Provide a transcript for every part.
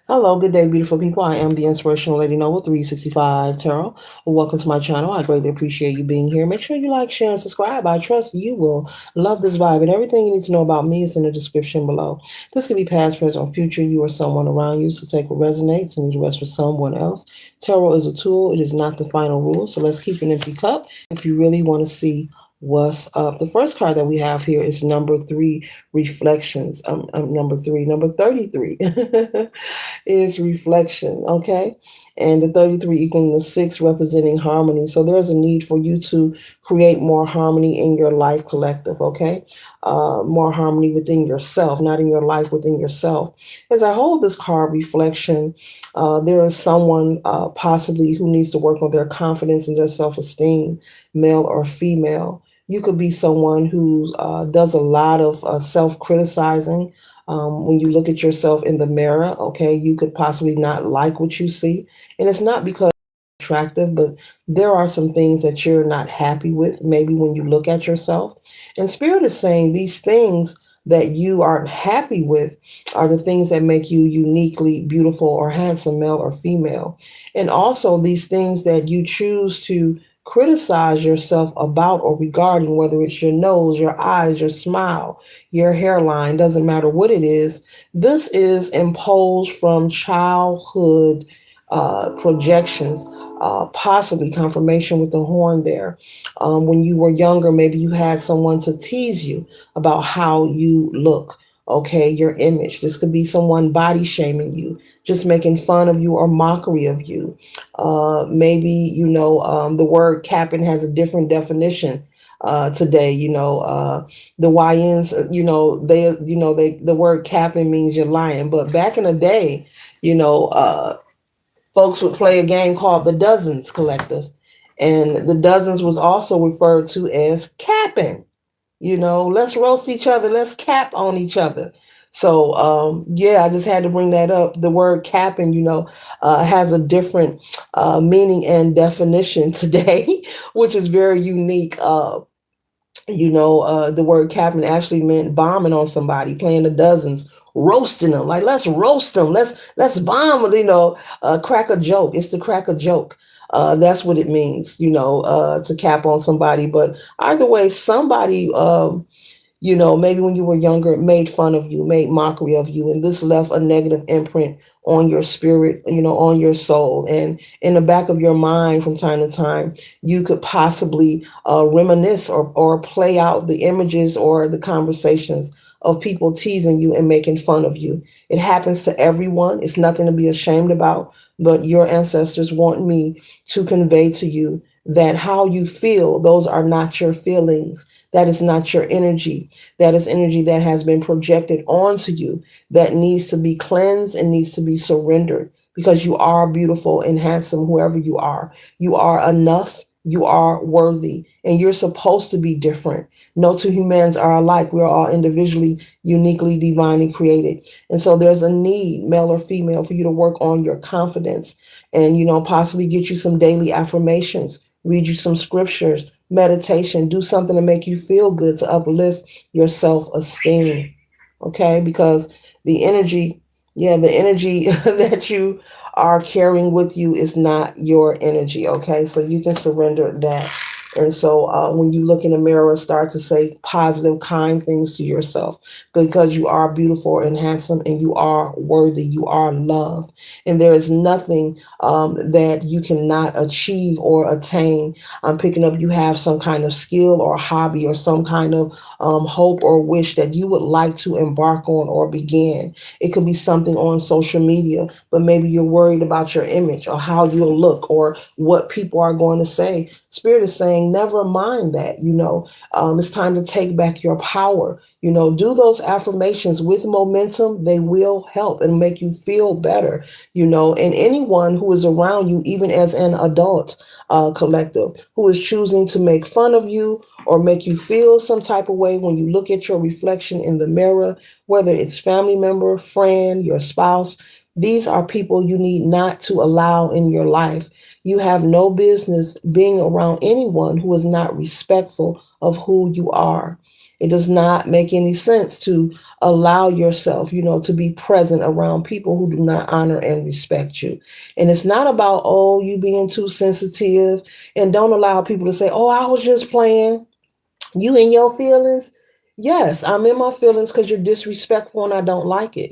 Hello, good day, beautiful people. I am the Inspirational Lady Noble 365 Tarot. Welcome to my channel. I greatly appreciate you being here. Make sure you like, share, and subscribe. I trust you will love this vibe, and everything you need to know about me is in the description below. This could be past, present, or future. You or someone around you, so take what resonates and leave the rest for someone else. Tarot is a tool, it is not the final rule, so let's keep an empty cup if you really want to see what's up. The first card that we have here is number three, reflections. Number 33. Is reflection, okay? And the 33 equaling the 6 representing harmony. So there's a need for you to create more harmony in your life collective, okay? More harmony within yourself, not in your life, within yourself. As I hold this card, reflection, there is someone possibly who needs to work on their confidence and their self-esteem, male or female. You could be someone who does a lot of self-criticizing. When you look at yourself in the mirror, okay, you could possibly not like what you see. And it's not because it's attractive, but there are some things that you're not happy with, maybe when you look at yourself. And Spirit is saying these things that you aren't happy with are the things that make you uniquely beautiful or handsome, male or female. And also these things that you choose to criticize yourself about or regarding, whether it's your nose, your eyes, your smile, your hairline, doesn't matter what it is. This is imposed from childhood projections, possibly confirmation with the horn there. When you were younger, maybe you had someone to tease you about how you look. Okay, your image. This could be someone body shaming you, just making fun of you or mockery of you. Maybe, the word capping has a different definition today. The YNs, the word capping means you're lying. But back in the day, you know, uh, folks would play a game called the Dozens Collective. And the Dozens was also referred to as capping. Let's roast each other, let's cap on each other. So yeah, I just had to bring that up. The word capping, has a different meaning and definition today, which is very unique. The word capping actually meant bombing on somebody, playing the dozens, roasting them. Like, let's roast them, let's bomb. Crack a joke. It's to crack a joke. That's what it means, to cap on somebody. But either way, somebody, maybe when you were younger, made fun of you, made mockery of you, and this left a negative imprint on your spirit, on your soul. And in the back of your mind, from time to time, you could possibly reminisce or play out the images or the conversations of people teasing you and making fun of you. It happens to everyone. It's nothing to be ashamed about, but your ancestors want me to convey to you that how you feel, those are not your feelings. That is not your energy. That is energy that has been projected onto you that needs to be cleansed and needs to be surrendered, because you are beautiful and handsome, whoever you are. You are enough. You are worthy, and you're supposed to be different. No two humans are alike. We're all individually, uniquely, divinely created. And so there's a need, male or female, for you to work on your confidence and, possibly get you some daily affirmations, read you some scriptures, meditation, do something to make you feel good, to uplift your self-esteem. Okay? Because the energy, yeah, the energy that you are carrying with you is not your energy. Okay? So you can surrender that. And so when you look in the mirror, start to say positive, kind things to yourself, because you are beautiful and handsome and you are worthy. You are loved. And there is nothing that you cannot achieve or attain. I'm picking up you have some kind of skill or hobby or some kind of hope or wish that you would like to embark on or begin. It could be something on social media, but maybe you're worried about your image or how you'll look or what people are going to say. Spirit is saying, never mind that. It's time to take back your power. Do those affirmations with momentum. They will help and make you feel better. And anyone who is around you, even as an adult collective, who is choosing to make fun of you or make you feel some type of way when you look at your reflection in the mirror, whether it's family member, friend, your spouse, these are people you need not to allow in your life. You have no business being around anyone who is not respectful of who you are. It does not make any sense to allow yourself, to be present around people who do not honor and respect you. And it's not about, oh, you being too sensitive. And don't allow people to say, oh, I was just playing. You in your feelings? Yes, I'm in my feelings because you're disrespectful and I don't like it.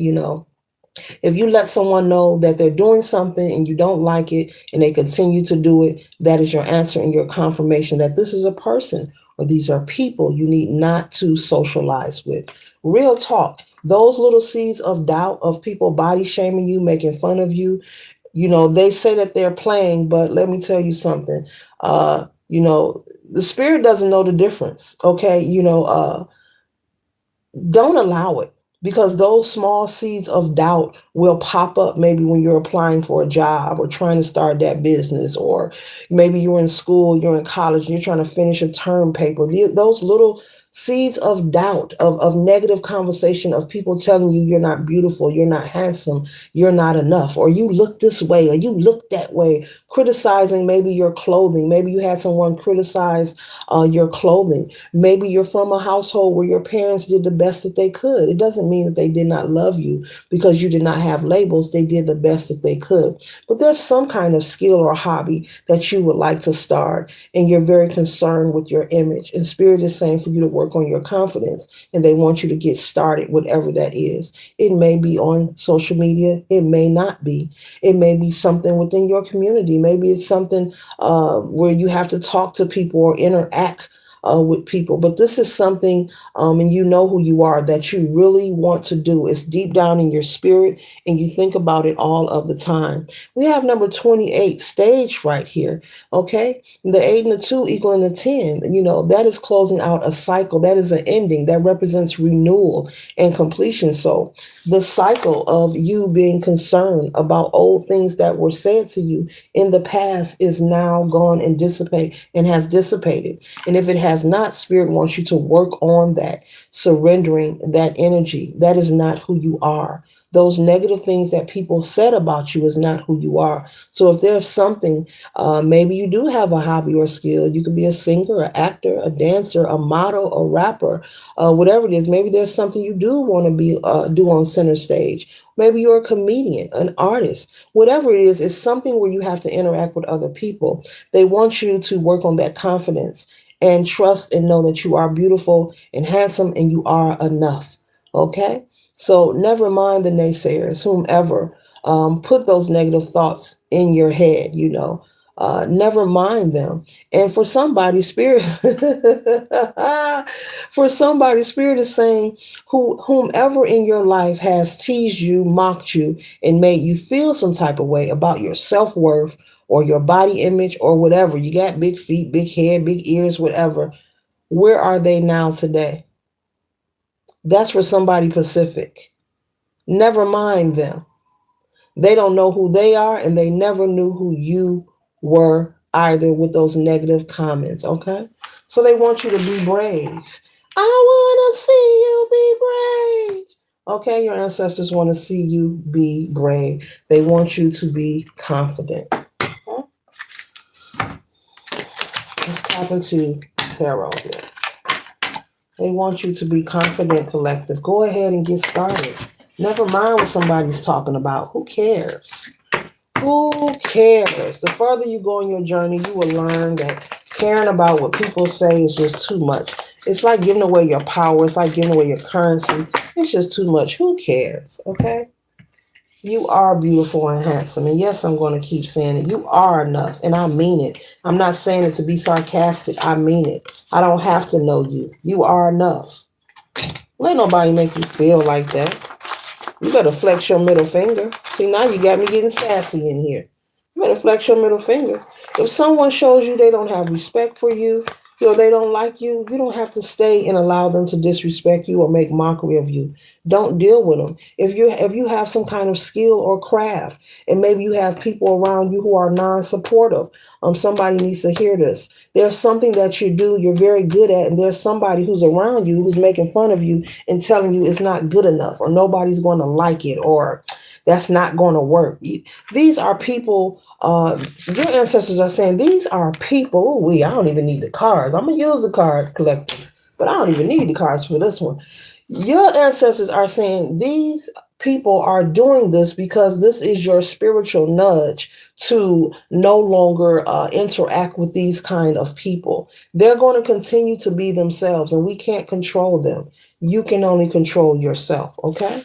If you let someone know that they're doing something and you don't like it and they continue to do it, that is your answer and your confirmation that this is a person or these are people you need not to socialize with. Real talk. Those little seeds of doubt, of people body shaming you, making fun of you, they say that they're playing, but let me tell you something. The spirit doesn't know the difference. Okay. Don't allow it, because those small seeds of doubt will pop up maybe when you're applying for a job or trying to start that business, or maybe you're in school, you're in college, and you're trying to finish a term paper. Those little seeds of doubt, of negative conversation, of people telling you you're not beautiful, you're not handsome, you're not enough, or you look this way, or you look that way, criticizing maybe your clothing. Maybe you had someone criticize your clothing. Maybe you're from a household where your parents did the best that they could. It doesn't mean that they did not love you because you did not have labels. They did the best that they could. But there's some kind of skill or hobby that you would like to start, and you're very concerned with your image. And Spirit is saying for you to work on your confidence, and they want you to get started, whatever that is. It may be on social media. It may not be. It may be something within your community. Maybe it's something where you have to talk to people or interact with people. But this is something, and you know who you are, that you really want to do. It's deep down in your spirit, and you think about it all of the time. We have number 28, stage right here. Okay. The 8 and the 2 equaling the 10. That is closing out a cycle. That is an ending. That represents renewal and completion. So the cycle of you being concerned about old things that were said to you in the past is now gone and has dissipated. And if it has not, Spirit wants you to work on that, surrendering that energy. That is not who you are. Those negative things that people said about you is not who you are. So if there's something, maybe you do have a hobby or skill. You could be a singer, an actor, a dancer, a model, a rapper, whatever it is. Maybe there's something you do want to be do on center stage. Maybe you're a comedian, an artist, whatever it is. It's something where you have to interact with other people. They want you to work on that confidence and trust and know that you are beautiful and handsome and you are enough. Okay? So never mind the naysayers, whomever put those negative thoughts in your head, never mind them. And for somebody, Spirit, Spirit is saying, whomever in your life has teased you, mocked you, and made you feel some type of way about your self-worth or your body image or whatever. You got big feet, big head, big ears, whatever. Where are they now today? That's for somebody Pacific. Never mind them. They don't know who they are, and they never knew who you were either with those negative comments, okay? So they want you to be brave. I want to see you be brave. Okay, your ancestors want to see you be brave. They want you to be confident. Okay? Let's tap into tarot here. They want you to be confident, collective. Go ahead and get started. Never mind what somebody's talking about. Who cares? Who cares? The further you go on your journey, you will learn that caring about what people say is just too much. It's like giving away your power. It's like giving away your currency. It's just too much. Who cares? Okay? You are beautiful and handsome. And yes, I'm going to keep saying it. You are enough. And I mean it. I'm not saying it to be sarcastic. I mean it. I don't have to know you. You are enough. Let nobody make you feel like that. You better flex your middle finger. See, now you got me getting sassy in here. You better flex your middle finger. If someone shows you they don't have respect for you, they don't like you, you don't have to stay and allow them to disrespect you or make mockery of you. Don't deal with them. If you have some kind of skill or craft, and maybe you have people around you who are non-supportive, somebody needs to hear this. There's something that you do, you're very good at, and there's somebody who's around you who's making fun of you and telling you it's not good enough, or nobody's going to like it, or that's not going to work. These are people, your ancestors are saying, these are people, I don't even need the cards. I'm going to use the cards collective. but I don't even need the cards for this one. Your ancestors are saying these people are doing this because this is your spiritual nudge to no longer interact with these kind of people. They're going to continue to be themselves, and we can't control them. You can only control yourself, okay?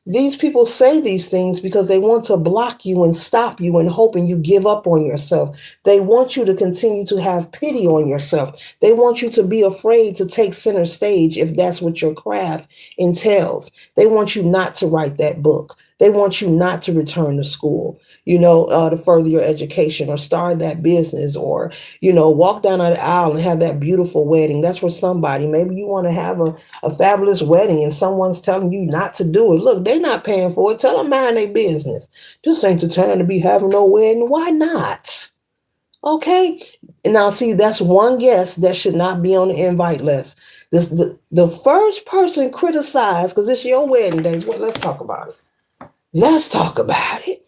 These people say these things because they want to block you and stop you and hoping you give up on yourself. They want you to continue to have pity on yourself. They want you to be afraid to take center stage if that's what your craft entails. They want you not to write that book. They want you not to return to school, to further your education or start that business or, walk down the aisle and have that beautiful wedding. That's for somebody. Maybe you want to have a fabulous wedding and someone's telling you not to do it. Look, they're not paying for it. Tell them mind their business. This ain't the time to be having no wedding. Why not? Okay. And now see, that's one guest that should not be on the invite list. The first person criticized, because it's your wedding day. Well, let's talk about it. Let's talk about it.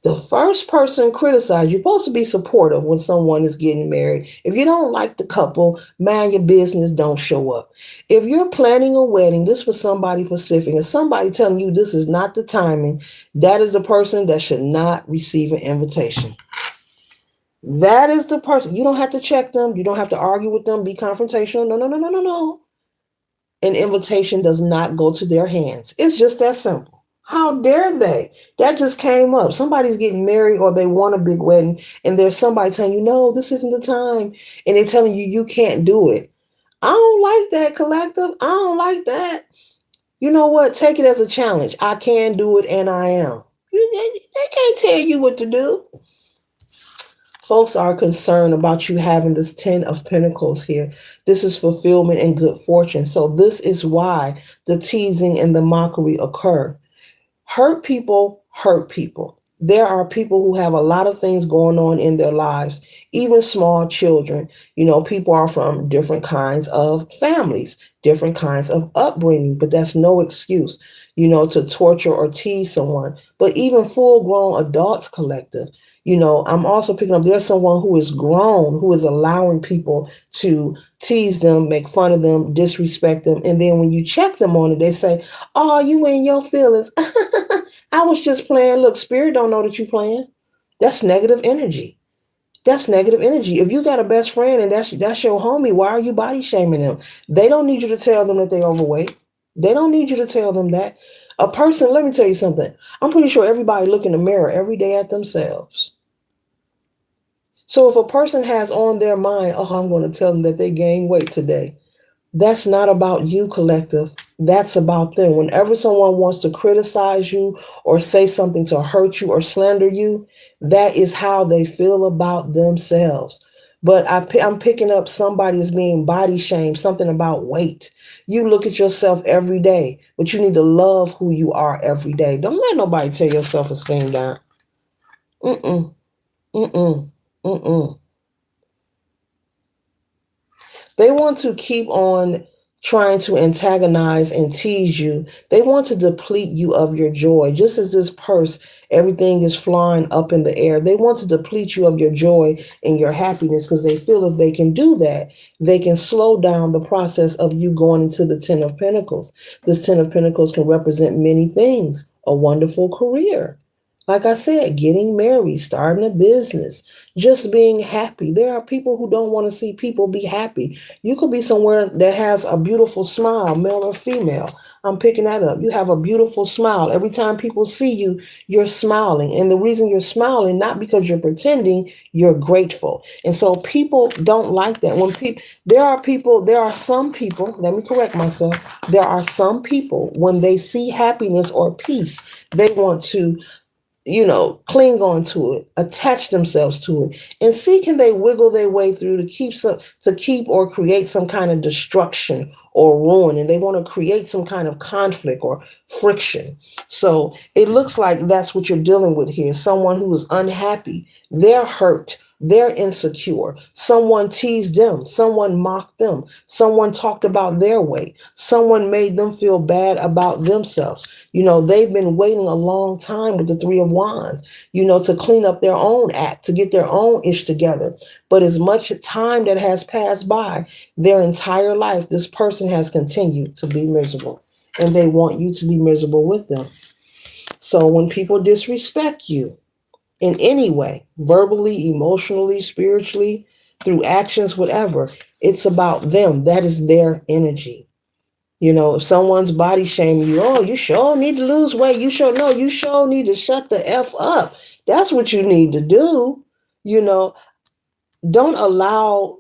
The first person criticized, you're supposed to be supportive when someone is getting married. If you don't like the couple, mind your business, don't show up. If you're planning a wedding, this was somebody Pacific, and somebody telling you this is not the timing, that is the person that should not receive an invitation. That is the person. You don't have to check them. You don't have to argue with them, be confrontational. No, no, no, no, no, no. An invitation does not go to their hands. It's just that simple. How dare they? That just came up. Somebody's getting married or they want a big wedding, and there's somebody telling you, no, this isn't the time. And they're telling you, you can't do it. I don't like that, collective. I don't like that. You know what? Take it as a challenge. I can do it, and I am. They can't tell you what to do. Folks are concerned about you having this 10 of Pentacles here. This is fulfillment and good fortune. So this is why the teasing and the mockery occur. Hurt people hurt people. There are people who have a lot of things going on in their lives, even small children. People are from different kinds of families, different kinds of upbringing, but that's no excuse, to torture or tease someone. But even full-grown adults, collective, I'm also picking up there's someone who is grown, who is allowing people to tease them, make fun of them, disrespect them. And then when you check them on it, they say, oh, you in your feelings. I was just playing. Look, spirit don't know that you playing. That's negative energy. That's negative energy. If you got a best friend and that's your homie, why are you body shaming them? They don't need you to tell them that they're overweight. They don't need you to tell them that. A person, let me tell you something. I'm pretty sure everybody look in the mirror every day at themselves. So if a person has on their mind, oh, I'm going to tell them that they gained weight today. That's not about you, collective. That's about them. Whenever someone wants to criticize you or say something to hurt you or slander you, that is how they feel about themselves. But I'm picking up somebody is being body shamed, something about weight. You look at yourself every day, but you need to love who you are every day. Don't let nobody tear your self-esteem down. Mm-mm, mm-mm, mm-mm. They want to keep on trying to antagonize and tease you. They want to deplete you of your joy. Just as this purse, everything is flying up in the air. They want to deplete you of your joy and your happiness because they feel if they can do that, they can slow down the process of you going into the 10 of Pentacles. This 10 of Pentacles can represent many things. A wonderful career. Like I said, getting married, starting a business, just being happy. There are people who don't want to see people be happy. You could be somewhere that has a beautiful smile, male or female. I'm picking that up. You have a beautiful smile. Every time people see you, you're smiling. And the reason you're smiling, not because you're pretending, you're grateful. And so people don't like that. There are some people, let me correct myself. There are some people, when they see happiness or peace, they want to cling on to it, attach themselves to it, and see can they wiggle their way through to keep or create some kind of destruction or ruin, and they want to create some kind of conflict or friction. So it looks like that's what you're dealing with here. Someone who is unhappy, they're hurt They're insecure. Someone teased them. Someone mocked them. Someone talked about their weight. Someone made them feel bad about themselves. They've been waiting a long time with the Three of Wands, to clean up their own act, to get their own ish together. But as much time that has passed by, their entire life, this person has continued to be miserable. And they want you to be miserable with them. So when people disrespect you, in any way, verbally, emotionally, spiritually, through actions, whatever, it's about them. That is their energy. If someone's body shaming you, oh, you sure need to lose weight. You sure need to shut the F up. That's what you need to do. Don't allow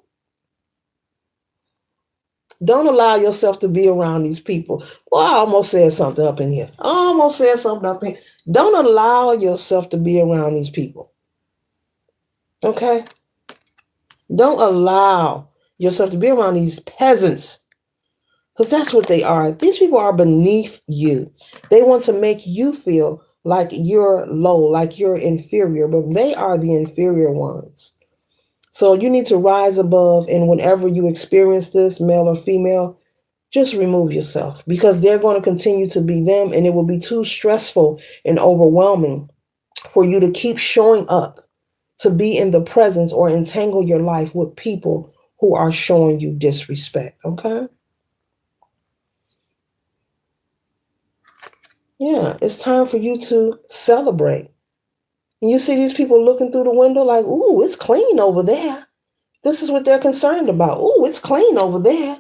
don't allow yourself to be around these people. Well, I almost said something up in here. Don't allow yourself to be around these people. Okay? Don't allow yourself to be around these peasants, because that's what they are. These people are beneath you. They want to make you feel like you're low, like you're inferior, but they are the inferior ones. So you need to rise above, and whenever you experience this, male or female, just remove yourself, because they're going to continue to be them, and it will be too stressful and overwhelming for you to keep showing up to be in the presence or entangle your life with people who are showing you disrespect. Okay? Yeah, it's time for you to celebrate. And you see these people looking through the window like, ooh, it's clean over there. This is what they're concerned about. Ooh, it's clean over there.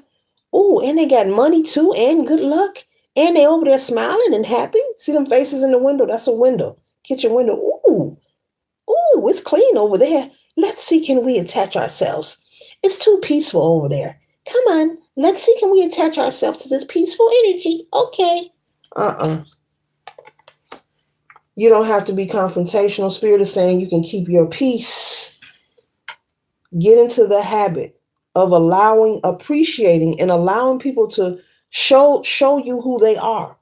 Ooh, and they got money too, and good luck. And they over there smiling and happy. See them faces in the window? That's a window. Kitchen window. Ooh, it's clean over there. Let's see, can we attach ourselves? It's too peaceful over there. Come on, let's see, can we attach ourselves to this peaceful energy? Okay. You don't have to be confrontational. Spirit is saying you can keep your peace. Get into the habit of appreciating, and allowing people to show you who they are.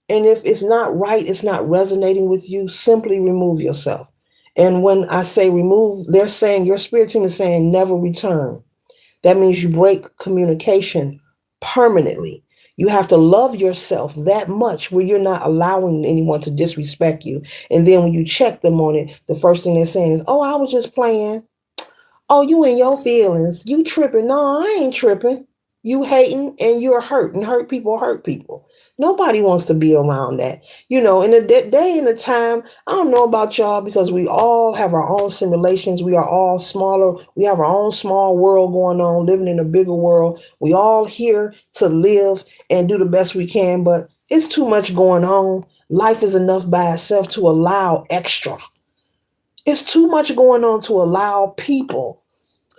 And if it's not right, it's not resonating with you, simply remove yourself. And when I say remove, they're saying, your spirit team is saying never return. That means you break communication permanently. You have to love yourself that much where you're not allowing anyone to disrespect you. And then when you check them on it, the first thing they're saying is, oh, I was just playing. Oh, you in your feelings. You tripping. No, I ain't tripping. You hating, and you're hurt. And hurt people hurt people. Nobody wants to be around that. In the day and the time, I don't know about y'all, because we all have our own simulations. We are all smaller. We have our own small world going on, living in a bigger world. We all here to live and do the best we can, but it's too much going on. Life is enough by itself to allow extra. It's too much going on to allow people,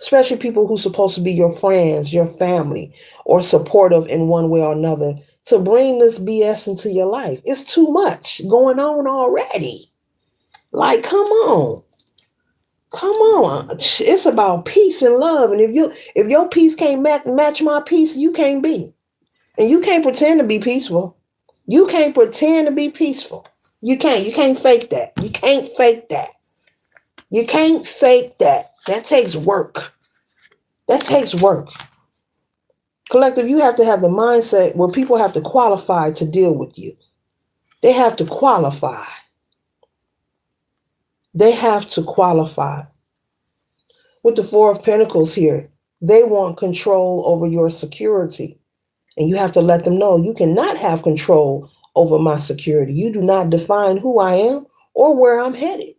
especially people who's supposed to be your friends, your family, or supportive in one way or another, to bring this BS into your life. It's too much going on already. Like, come on. Come on. It's about peace and love. And if your peace can't match my peace, you can't be. And you can't pretend to be peaceful. You can't pretend to be peaceful. You can't. You can't fake that. You can't fake that. You can't fake that. That takes work. That takes work. Collective, you have to have the mindset where people have to qualify to deal with you. They have to qualify. They have to qualify. With the Four of Pentacles here, they want control over your security. And you have to let them know you cannot have control over my security. You do not define who I am or where I'm headed.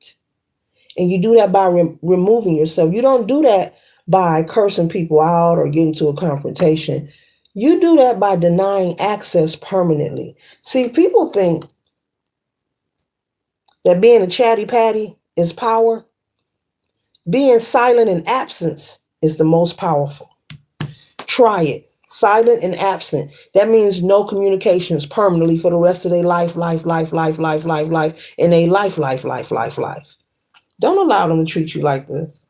And you do that by removing yourself. You don't do that by cursing people out or getting to a confrontation. You do that by denying access permanently. See, people think that being a chatty patty is power. Being silent in absence is the most powerful. Try it. Silent and absent. That means no communications permanently for the rest of their life, and they life. Don't allow them to treat you like this.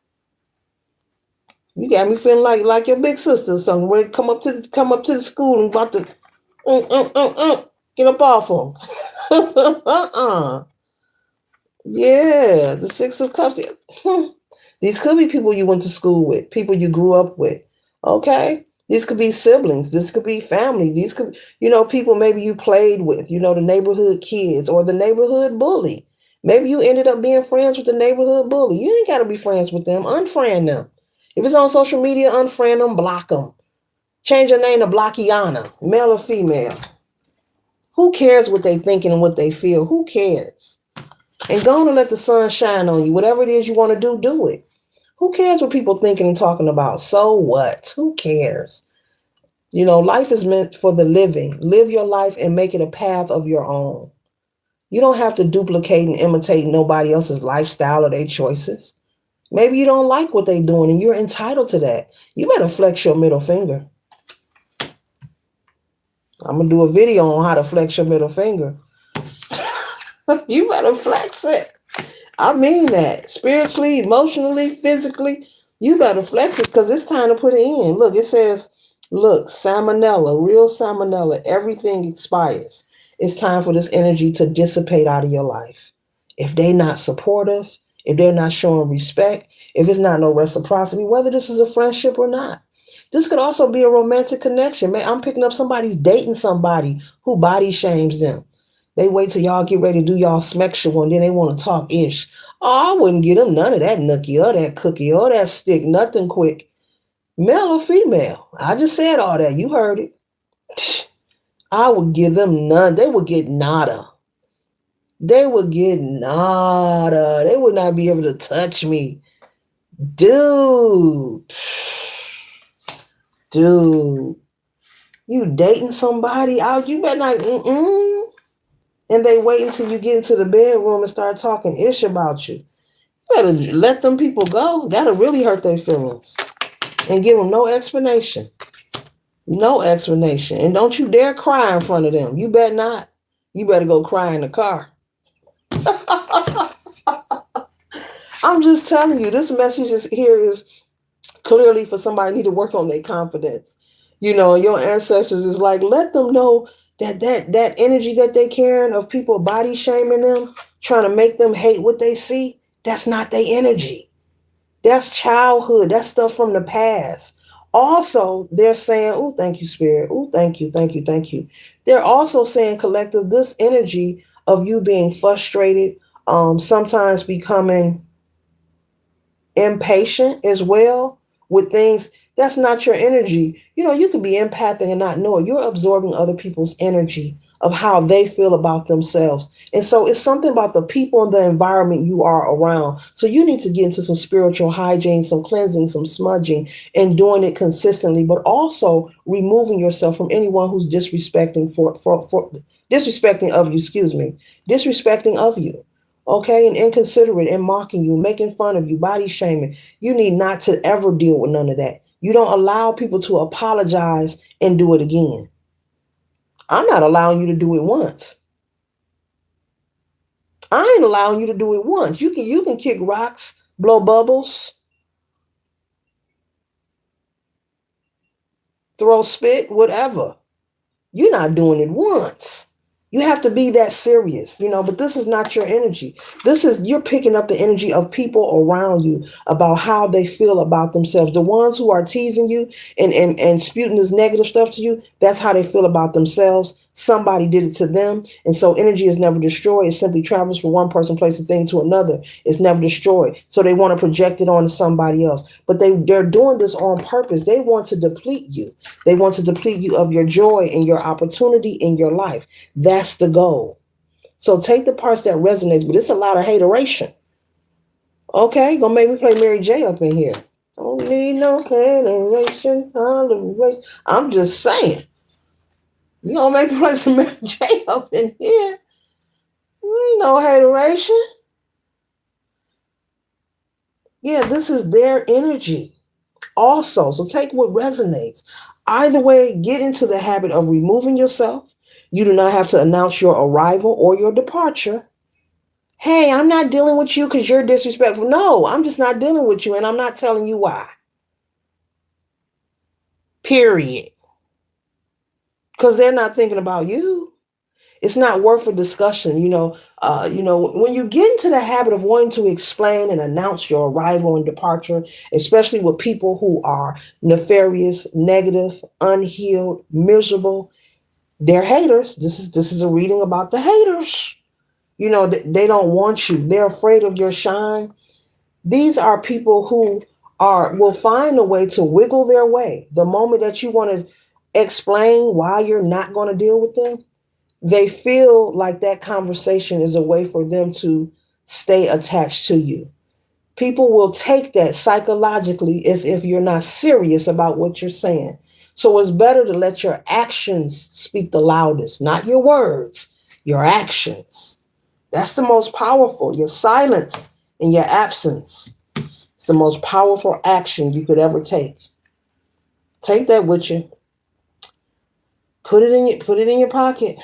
You got me feeling like your big sister or something. Ready to come up to the school and about to get up off them. Yeah, the Six of Cups. These could be people you went to school with, people you grew up with. Okay? These could be siblings. This could be family. These could, people maybe you played with, the neighborhood kids or the neighborhood bully. Maybe you ended up being friends with the neighborhood bully. You ain't got to be friends with them. Unfriend them. If it's on social media, unfriend them, block them. Change your name to Blockiana, male or female. Who cares what they thinking and what they feel? Who cares? And go on and let the sun shine on you. Whatever it is you want to do, do it. Who cares what people thinking and talking about? So what? Who cares? Life is meant for the living. Live your life and make it a path of your own. You don't have to duplicate and imitate nobody else's lifestyle or their choices. Maybe you don't like what they're doing and you're entitled to that. You better flex your middle finger. I'm going to do a video on how to flex your middle finger. You better flex it. I mean that. Spiritually, emotionally, physically, you better flex it because it's time to put it in. Look, it says, look, salmonella, real salmonella, everything expires. It's time for this energy to dissipate out of your life. If they're not supportive, if they're not showing respect, if it's not no reciprocity, whether this is a friendship or not. This could also be a romantic connection. Man, I'm picking up somebody's dating somebody who body shames them. They wait till y'all get ready to do y'all sexual and then they want to talk ish. Oh, I wouldn't get them none of that nookie or that cookie or that stick, nothing quick. Male or female. I just said all that. You heard it. I would give them none. They would get nada. They would get nada. They would not be able to touch me. Dude. Dude. You dating somebody out? You better not. And they wait until you get into the bedroom and start talking ish about you. You better let them people go. That'll really hurt their feelings. And give them no explanation. No explanation. And don't you dare cry in front of them. You better not. You better go cry in the car. I'm just telling you, this message here is clearly for somebody who need to work on their confidence. Your ancestors is like, let them know that energy that they carrying of people body shaming them, trying to make them hate what they see, that's not their energy. That's childhood. That's stuff from the past. Also, they're saying, oh, thank you, Spirit. Oh, thank you, thank you, thank you. They're also saying, collective, this energy of you being frustrated, sometimes becoming impatient as well with things, that's not your energy. You could be empathic and not know it. You're absorbing other people's energy of how they feel about themselves. And so it's something about the people and the environment you are around. So you need to get into some spiritual hygiene, some cleansing, some smudging, and doing it consistently, but also removing yourself from anyone who's disrespecting disrespecting of you, disrespecting of you. Okay, and inconsiderate and mocking you, making fun of you, body shaming. You need not to ever deal with none of that. You don't allow people to apologize and do it again. I'm not allowing you to do it once. I ain't allowing you to do it once. You can kick rocks, blow bubbles, throw spit, whatever. You're not doing it once. You have to be that serious, but this is not your energy. You're picking up the energy of people around you about how they feel about themselves. The ones who are teasing you and spewing this negative stuff to you, that's how they feel about themselves. Somebody did it to them. And so energy is never destroyed. It simply travels from one person, place, a thing to another. It's never destroyed. So they want to project it onto somebody else. But they're doing this on purpose. They want to deplete you. They want to deplete you of your joy and your opportunity in your life. That's the goal. So take the parts that resonates, but it's a lot of hateration. Okay, gonna make me play Mary J up in here. Don't need no hateration, toleration. I'm just saying. You gonna make me play some Mary J up in here? Ain't no hateration. Yeah, this is their energy. Also, so take what resonates. Either way, get into the habit of removing yourself. You do not have to announce your arrival or your departure. Hey, I'm not dealing with you because you're disrespectful. No, I'm just not dealing with you, and I'm not telling you why. Period. Because they're not thinking about you. It's not worth a discussion. When you get into the habit of wanting to explain and announce your arrival and departure, especially with people who are nefarious, negative, unhealed, miserable, they're haters. This is a reading about the haters. They don't want you. They're afraid of your shine. These are people who will find a way to wiggle their way. The moment that you want to explain why you're not going to deal with them, they feel like that conversation is a way for them to stay attached to you. People will take that psychologically as if you're not serious about what you're saying. So it's better to let your actions speak the loudest, not your words, your actions. That's the most powerful. Your silence and your absence. It's the most powerful action you could ever take. Take that with you. Put it in your pocket.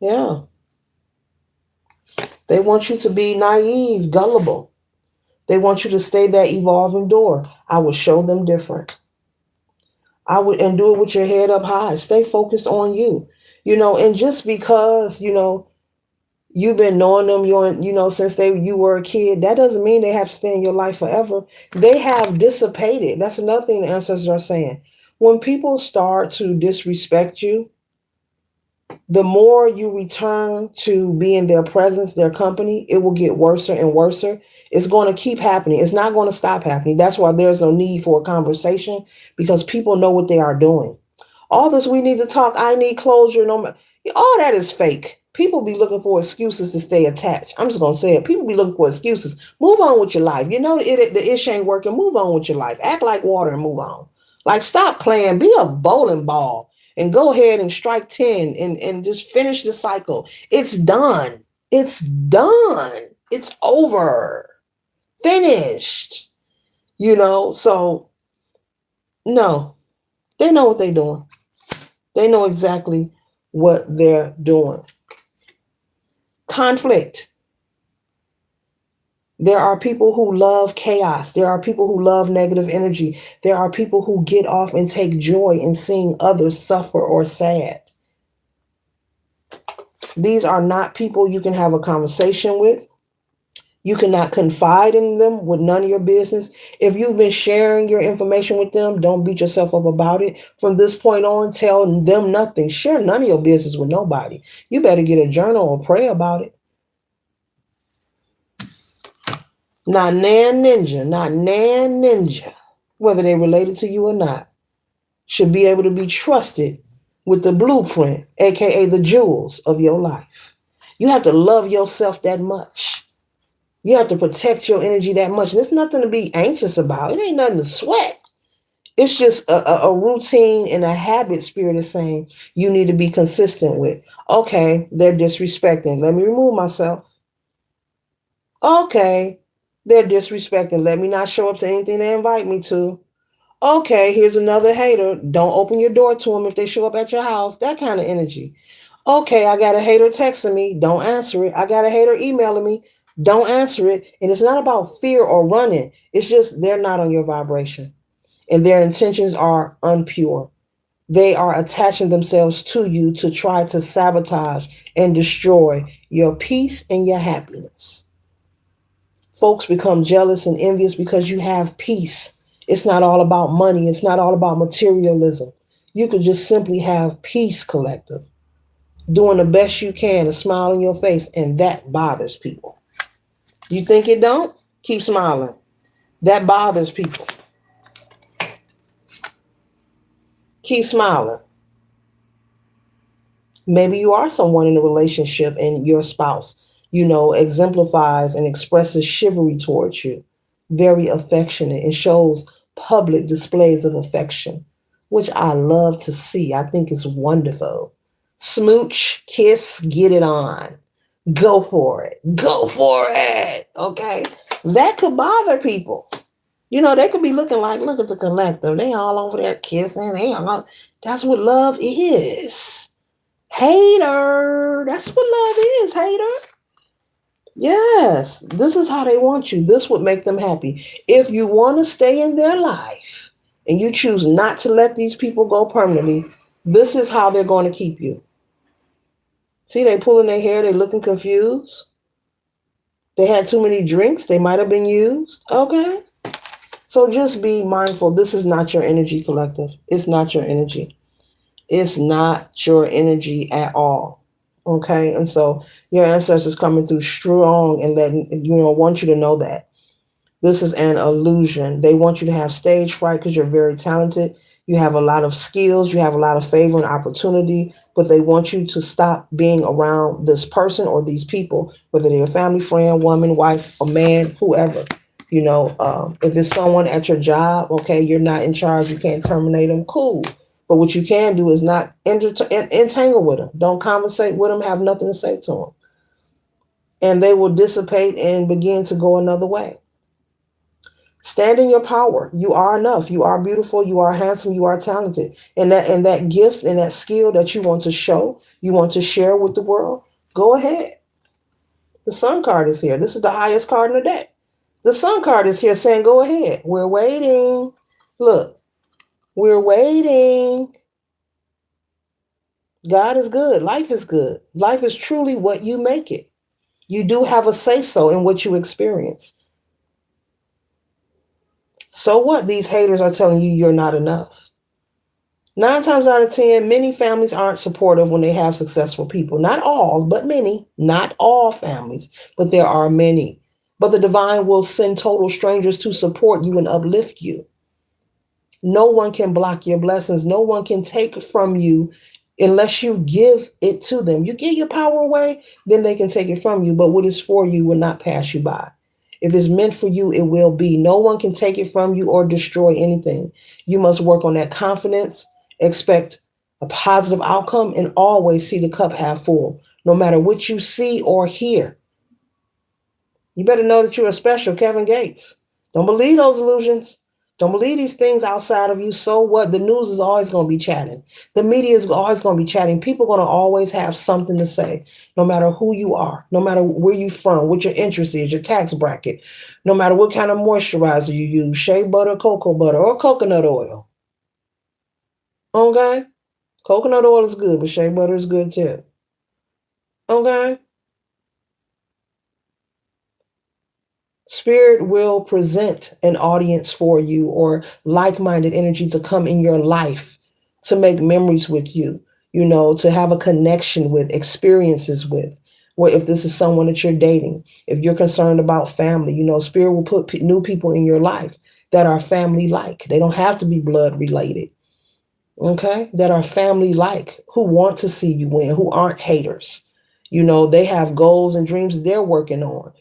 Yeah. They want you to be naive, gullible. They want you to stay that evolving door. I would show them different. I would, and do it with your head up high. Stay focused on you. And just because, you've been knowing them, since you were a kid, that doesn't mean they have to stay in your life forever. They have dissipated. That's another thing the ancestors are saying. When people start to disrespect you, the more you return to be in their presence, their company, it will get worse and worse. It's going to keep happening. It's not going to stop happening. That's why there's no need for a conversation, because people know what they are doing. All this, we need to talk, I need closure. No, all that is fake. People be looking for excuses to stay attached. I'm just going to say it. People be looking for excuses. Move on with your life. The issue ain't working. Move on with your life. Act like water and move on. Like, stop playing. Be a bowling ball and go ahead and strike 10 and just finish the cycle. It's done. It's done. It's over. Finished. So no, they know what they're doing. They know exactly what they're doing. Conflict. There are people who love chaos. There are people who love negative energy. There are people who get off and take joy in seeing others suffer or sad. These are not people you can have a conversation with. You cannot confide in them with none of your business. If you've been sharing your information with them, don't beat yourself up about it. From this point on, tell them nothing. Share none of your business with nobody. You better get a journal or pray about it. Not Nan Ninja, whether they related to you or not, should be able to be trusted with the blueprint, aka the jewels of your life. You have to love yourself that much. You have to protect your energy that much. And there's nothing to be anxious about. It ain't nothing to sweat. It's just a routine and a habit. Spirit is saying you need to be consistent with. Okay, they're disrespecting. Let me remove myself. Okay, they're disrespecting. Let me not show up to anything they invite me to. Okay, here's another hater. Don't open your door to them if they show up at your house. That kind of energy. Okay, I got a hater texting me. Don't answer it. I got a hater emailing me. Don't answer it. And it's not about fear or running. It's just they're not on your vibration. And their intentions are unpure. They are attaching themselves to you to try to sabotage and destroy your peace and your happiness. Folks become jealous and envious because you have peace. It's not all about money. It's not all about materialism. You could just simply have peace, collective, doing the best you can, a smile on your face, and that bothers people. You think it don't? Keep smiling. That bothers people. Keep smiling. Maybe you are someone in a relationship and your spouse, exemplifies and expresses chivalry towards you. Very affectionate and shows public displays of affection, which I love to see. I think it's wonderful. Smooch, kiss, get it on. Go for it. Go for it. Okay. That could bother people. They could be looking like, look at the collective. They all over there kissing. That's what love is. Hater. That's what love is, hater. Yes, this is how they want you. This would make them happy. If you want to stay in their life and you choose not to let these people go permanently, this is how they're going to keep you. See, they pulling their hair, they looking confused. They had too many drinks, they might have been used. Okay. So just be mindful. This is not your energy, collective. It's not your energy. It's not your energy at all. Okay. And so your ancestors coming through strong and letting want you to know that. This is an illusion. They want you to have stage fright because you're very talented. You have a lot of skills. You have a lot of favor and opportunity, but they want you to stop being around this person or these people, whether they're a family, friend, woman, wife, a man, whoever. If it's someone at your job, okay, you're not in charge. You can't terminate them. Cool. But what you can do is not entangle with them. Don't conversate with them. Have nothing to say to them. And they will dissipate and begin to go another way. Stand in your power. You are enough. You are beautiful. You are handsome. You are talented. And that gift and that skill that you want to show, you want to share with the world, go ahead. The Sun card is here. This is the highest card in the deck. The Sun card is here saying, go ahead. We're waiting. Look, we're waiting. God is good. Life is good. Life is truly what you make it. You do have a say so in what you experience. So what? These haters are telling you you're not enough. 9 times out of 10, many families aren't supportive when they have successful people. Not all, but many. Not all families, but there are many. But the divine will send total strangers to support you and uplift you. No one can block your blessings. No one can take from you unless you give it to them. You give your power away, then they can take it from you. But what is for you will not pass you by. If it's meant for you, it will be. No one can take it from you or destroy anything. You must work on that confidence, expect a positive outcome, and always see the cup half full, no matter what you see or hear. You better know that you are special, Kevin Gates. Don't believe those illusions. Don't believe these things outside of you. So what? The news is always going to be chatting. The media is always going to be chatting. People are going to always have something to say, no matter who you are, no matter where you're from, what your interest is, your tax bracket, no matter what kind of moisturizer you use, shea butter, cocoa butter, or coconut oil. Okay? Coconut oil is good, but shea butter is good too. Okay? Spirit will present an audience for you or like minded energy to come in your life to make memories with you, to have a connection with, experiences with. Or if this is someone that you're dating, if you're concerned about family, Spirit will put new people in your life that are family like. They don't have to be blood related, okay? That are family like, who want to see you win, who aren't haters. They have goals and dreams they're working on.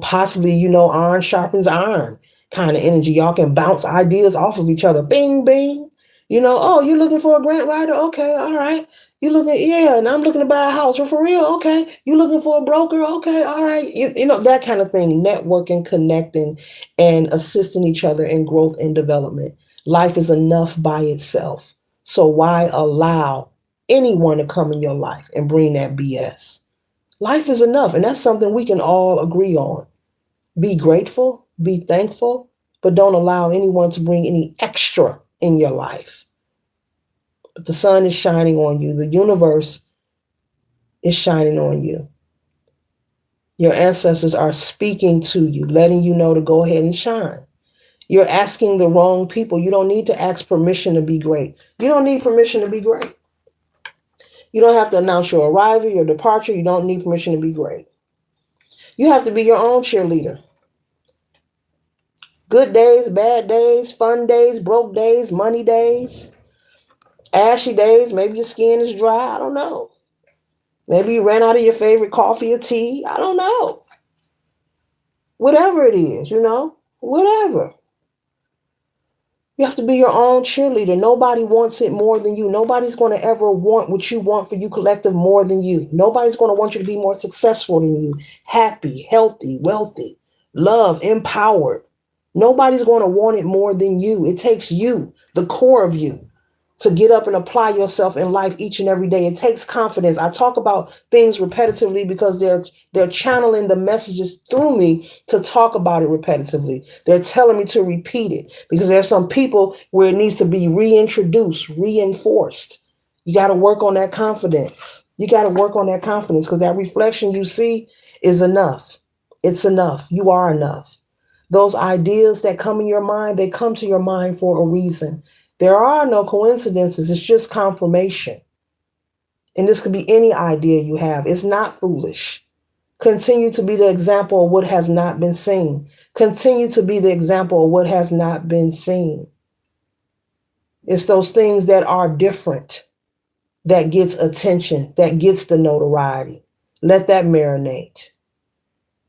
Possibly, iron sharpens iron kind of energy. Y'all can bounce ideas off of each other. Bing, bing. Oh, you're looking for a grant writer? Okay, all right. You looking, yeah, and I'm looking to buy a house. Well, for real? Okay. You looking for a broker? Okay, all right. That kind of thing. Networking, connecting, and assisting each other in growth and development. Life is enough by itself. So why allow anyone to come in your life and bring that BS? Life is enough, and that's something we can all agree on. Be grateful, be thankful, but don't allow anyone to bring any extra in your life. But the sun is shining on you, the universe is shining on you. Your ancestors are speaking to you, letting you know to go ahead and shine. You're asking the wrong people. You don't need to ask permission to be great. You don't need permission to be great. You don't have to announce your arrival, your departure. You don't need permission to be great. You have to be your own cheerleader. Good days, bad days, fun days, broke days, money days, ashy days. Maybe your skin is dry. I don't know. Maybe you ran out of your favorite coffee or tea. I don't know. Whatever it is, whatever. You have to be your own cheerleader. Nobody wants it more than you. Nobody's going to ever want what you want for you, collective, more than you. Nobody's going to want you to be more successful than you, happy, healthy, wealthy, loved, empowered. Nobody's going to want it more than you. It takes you, the core of you. to get up and apply yourself in life each and every day. It takes confidence. I talk about things repetitively because they're channeling the messages through me to talk about it repetitively. They're telling me to repeat it because there's some people where it needs to be reintroduced, reinforced. You got to work on that confidence. You got to work on that confidence because that reflection you see is enough. It's enough. You are enough. Those ideas that come in your mind, they come to your mind for a reason. There are no coincidences. It's just confirmation. And this could be any idea you have. It's not foolish. Continue to be the example of what has not been seen. Continue to be the example of what has not been seen. It's those things that are different that gets attention, that gets the notoriety. Let that marinate.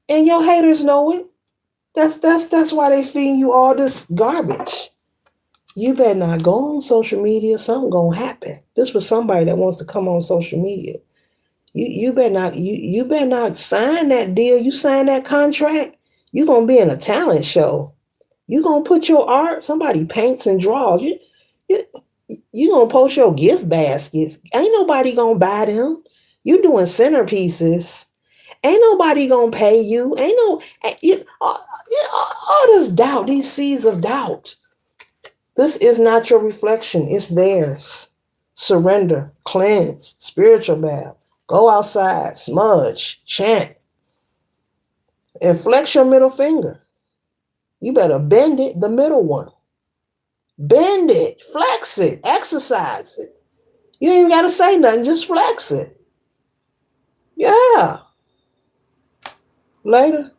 And your haters know it. That's why they feeding you all this garbage. You better not go on social media. Something gonna happen. This for somebody that wants to come on social media. You better not sign that deal. You sign that contract. You gonna be in a talent show. You gonna put your art. Somebody paints and draws. You you gonna post your gift baskets. Ain't nobody gonna buy them. You doing centerpieces. Ain't nobody gonna pay you. Ain't no all this doubt. These seeds of doubt. This is not your reflection, it's theirs. Surrender, cleanse, spiritual bath, go outside, smudge, chant, and flex your middle finger. You better bend it, the middle one. Bend it, flex it, exercise it. You ain't even got to say nothing, just flex it. Yeah. Later.